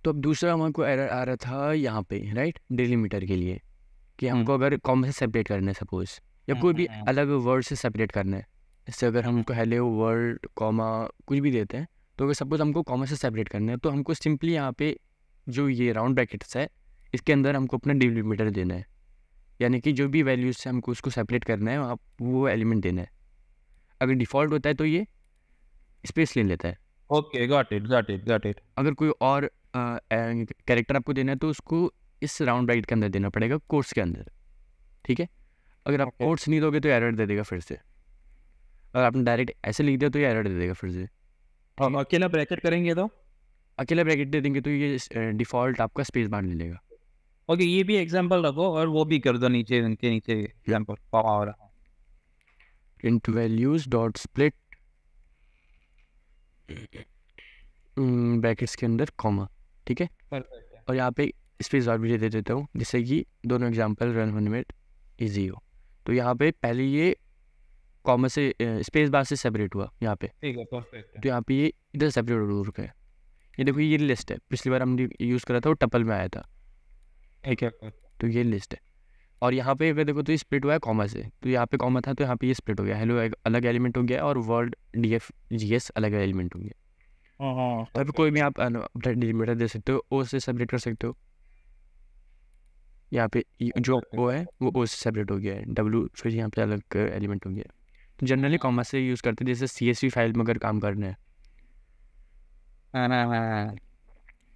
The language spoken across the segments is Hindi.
तो अब दूसरा हमको एरर आ रहा था यहाँ पे, राइट, डिलीमीटर के लिए, कि हमको अगर कॉमा से सेपरेट करना है सपोज, या कोई भी अलग वर्ड से सेपरेट करना है। जैसे अगर हमको हेलो वर्ल्ड कॉमा कुछ भी देते हैं, तो अगर सपोज हमको कॉमा से सेपरेट करना है, तो हमको सिंपली यहाँ पे जो ये राउंड ब्रैकेट्स है, इसके अंदर हमको अपना डिलीमीटर देना है, यानी कि जो भी वैल्यूज से हमको उसको सेपरेट करना है आप वो एलिमेंट देना है। अगर डिफ़ॉल्ट होता है तो ये स्पेस ले लेता है। Okay, got it. अगर कोई और कैरेक्टर आपको देना है तो उसको इस राउंड ब्रैकेट के अंदर देना पड़ेगा, कोट्स के अंदर, ठीक है। अगर आप कोट्स नहीं दोगे तो एरर दे देगा फिर से। अगर आपने डायरेक्ट ऐसे लिख दिया तो ये एरर दे देगा फिर से। अकेला ब्रैकेट करेंगे तो अकेला ब्रैकेट दे देंगे तो ये डिफ़ॉल्ट आपका स्पेस बार ले लेगा। ओके, ये भी एग्जांपल रखो और वो भी कर दो नीचे, इनके नीचे एग्जांपल कॉमा हो रहा है। int values dot split brackets के अंदर कॉमा, ठीक है। परफेक्ट है। और यहाँ पे स्पेस बार भी दे देता हूँ, जिससे कि दोनों एग्जांपल रन होने में ईजी हो। तो यहाँ पे पहले ये कॉमा से स्पेस बार से सेपरेट हुआ यहाँ पे, ठीक है, परफेक्ट है। तो यहाँ पे ये इधर सेपरेट हो रुका है। ये देखो ये लिस्ट है, पिछली बार हमने यूज़ करा था वो टपल में आया था, ठीक है। तो ये लिस्ट है। और यहाँ पे अगर देखो तो ये स्प्लिट हुआ है कॉमा से, तो यहाँ पे कॉमा था तो यहाँ पे ये स्प्लिट हो गया, हेलो एक अलग एलिमेंट हो गया और वर्ड DFGS अलग एलिमेंट हो गया। तो अभी कोई भी आप डिलीमीटर दे सकते हो, ओ से सेपरेट कर सकते हो। यहाँ पे जो ओ है वो ओ से सेपरेट हो गया है, W फिर यहाँ पे अलग एलिमेंट हो गया। तो जनरली कॉमा से यूज़ करते हैं, जैसे CSV फाइल में अगर काम करना है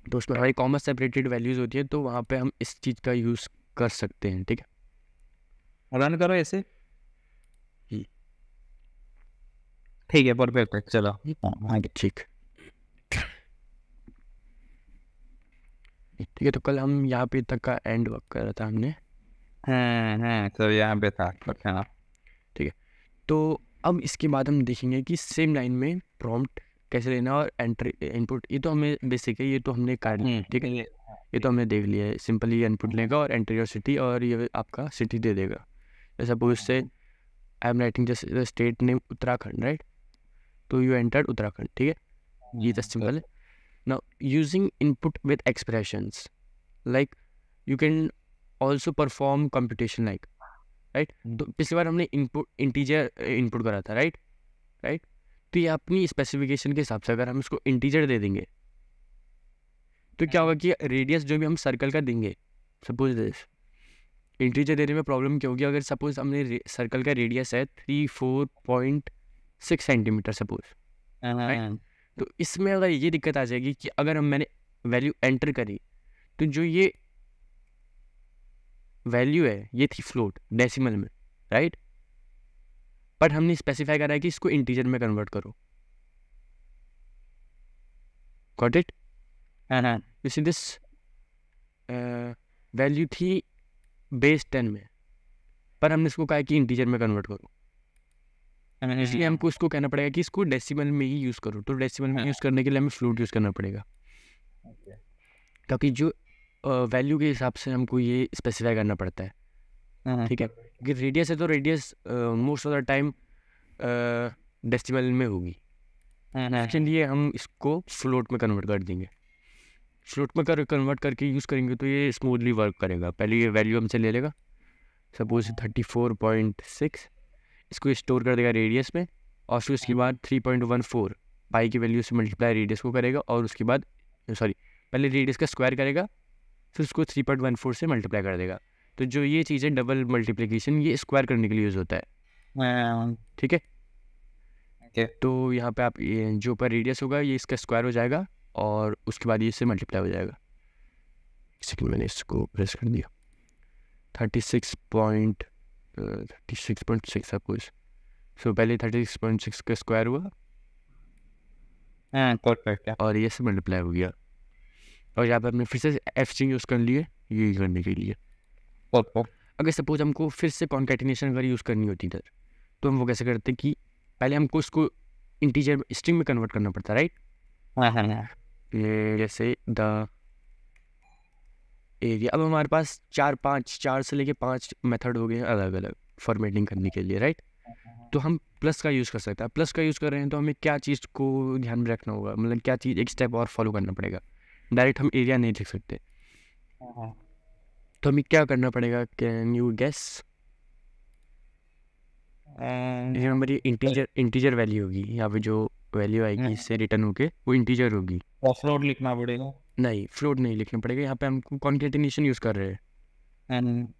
तो उसमें हमारी कॉमा सेपरेटेड वैल्यूज़ होती है, तो वहाँ पे हम इस चीज़ का यूज़ कर सकते हैं, ठीक है। रन करो ऐसे, ही। ठीक है, परफेक्ट है। चलो ठीक ठीक है। तो कल हम यहाँ पे तक का एंड वर्क कर रहा था हमने, तो यहाँ पे था। ठीक है। तो अब इसके बाद हम देखेंगे कि सेम लाइन में प्रॉम्प्ट कैसे लेना और एंटर इनपुट, ये तो हमें बेसिक है, ये तो हमने कर लिया, ठीक है। ये तो हमने देख लिया है, सिंपली इनपुट लेगा और एंटर योर सिटी, और ये आपका सिटी दे देगा। जैसे सपोज से I am writing just state name Uttarakhand, right, तो यू एंटर्ड उत्तराखंड, ठीक है। ये जस्ट सिंपल है। Now using input with expressions, like you can also perform computation like, right? तो पिछली बार हमने इंटीजर इनपुट करा था, राइट। तो ये अपनी स्पेसिफिकेशन के हिसाब से अगर हम इसको इंटीजर दे देंगे तो क्या होगा कि रेडियस जो भी हम सर्कल का देंगे, सपोज दिस इंटीजर देने में प्रॉब्लम क्या होगी, अगर सपोज हमने सर्कल का रेडियस है 34.6 सेंटीमीटर सपोज, तो इसमें अगर ये दिक्कत आ जाएगी कि अगर मैंने वैल्यू एंटर करी तो जो ये वैल्यू है ये थी फ्लोट डेसिमल में, राइट, बट हमने स्पेसिफाई करा है कि इसको इंटीजर में कन्वर्ट करो। Got it? You see this value थी बेस 10 में, पर हमने इसको कहा कि इंटीजर में कन्वर्ट करो, इसलिए हमको इसको कहना पड़ेगा कि इसको डेसिमल में ही यूज़ करो। तो डेसिमल में यूज़ करने के लिए हमें फ्लोट यूज़ करना पड़ेगा, क्योंकि जो वैल्यू के हिसाब से हमको ये स्पेसिफाई करना पड़ता है, ठीक है। कि रेडियस है तो radius most of the time decimal में होगी, इसलिए हम इसको फ्लोट में कन्वर्ट कर देंगे। फ्लोट में कन्वर्ट करके यूज़ करेंगे तो ये स्मूथली वर्क करेगा। पहले ये वैल्यू हमसे ले लेगा, सपोज 34.6, इसको स्टोर कर देगा रेडियस में, और फिर उसके बाद 3.14 पाई की वैल्यू से मल्टीप्लाई रेडियस को करेगा, और उसके बाद पहले रेडियस का स्क्वायर करेगा, फिर उसको 3.14 से मल्टीप्लाई कर देगा। तो जो ये चीज़ है डबल मल्टीप्लिकेशन, ये स्क्वायर करने के लिए यूज़ होता है, ठीक है। तो यहाँ पे आप जो पर रेडियस होगा ये इसका स्क्वायर हो जाएगा, और उसके बाद ये इससे मल्टीप्लाई हो जाएगा। इसलिए मैंने इसको प्रेस कर दिया 36.6 सपोज। सो पहले 36.6 का स्क्वायर हुआ, और ये से मल्टीप्लाई हो गया, और यहाँ पर हमने फिर से FC यूज़ कर लिए ये करने के लिए। अगर सपोज हमको फिर से कॉन्कैटिनेशन अगर यूज़ करनी होती इधर, तो हम वो कैसे करते कि पहले हमको इसको इंटीजर स्ट्रिंग में कन्वर्ट करना पड़ता, राइट। ये जैसे द एरिया, अब हमारे पास 4 से लेके 5 मेथड हो गए हैं अलग अलग फॉर्मेटिंग करने के लिए, राइट। तो हम प्लस का यूज़ कर सकते हैं। प्लस का यूज़ कर रहे हैं तो हमें क्या चीज़ को ध्यान में रखना होगा, मतलब क्या चीज़ एक स्टेप और फॉलो करना पड़ेगा। डायरेक्ट हम एरिया नहीं लिख सकते। तो हमें क्या करना पड़ेगा, कैन यू गेस? रिमेंबर ये इंटीजर वैल्यू होगी, यहाँ पे जो वैल्यू आएगी इससे रिटर्न होके वो इंटीजर होगी। फ्लोट लिखना पड़ेगा? नहीं, फ्लोट नहीं लिखना पड़ेगा, यहाँ पे हम कॉन्केटिनेशन यूज़ कर रहे हैं।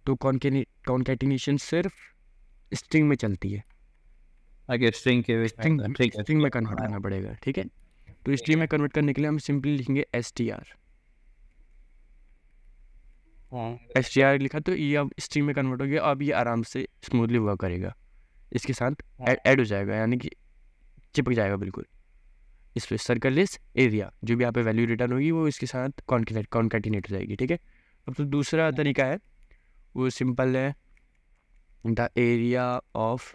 तो कॉन्केटिनेशन सिर्फ स्ट्रिंग में चलती है। आगे स्ट्रिंग में कन्वर्ट करना पड़ेगा, ठीक है। तो स्ट्रिंग में कन्वर्ट करने के लिए हम सिंपली लिखेंगे str। str लिखा तो ये अब स्ट्रिंग में कन्वर्ट हो गया। अब ये आराम से स्मूथली वर्क करेगा, इसके साथ ऐड हो जाएगा, यानी कि चिपक जाएगा बिल्कुल। इस पे सर्कल इज एरिया, जो भी यहाँ पे वैल्यू रिटर्न होगी वो इसके साथ कॉन्केटिनेट हो जाएगी, ठीक है। अब तो दूसरा तरीका है, वो सिंपल है, the area of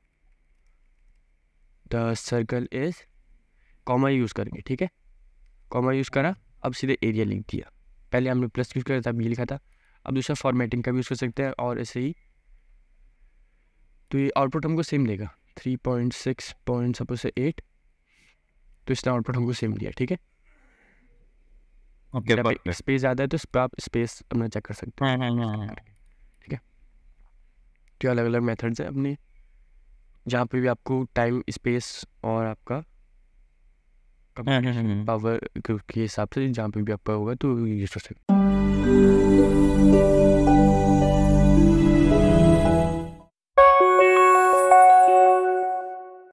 the circle is, comma use करेंगे, ठीक है। कॉमा यूज़ करा, अब सीधे एरिया लिख दिया। पहले हमने प्लस यूज़ करा था, अब ये लिखा था। अब दूसरा फॉर्मेटिंग का भी यूज़ कर सकते हैं और ऐसे ही। तो ये आउटपुट हमको सेम देगा, 3.6 पॉइंट सपोज से 8, तो इसने आउटपुट हमको सेम दिया, ठीक है। ओके, स्पेस ज़्यादा है तो आप स्पेस अपना चेक कर सकते हैं, ठीक है। तो अलग अलग मेथड्स हैं अपने, जहाँ पे भी आपको टाइम, स्पेस और आपका पावर के हिसाब से जहाँ पे भी आपका होगा तो यूज़ कर सकते हैं।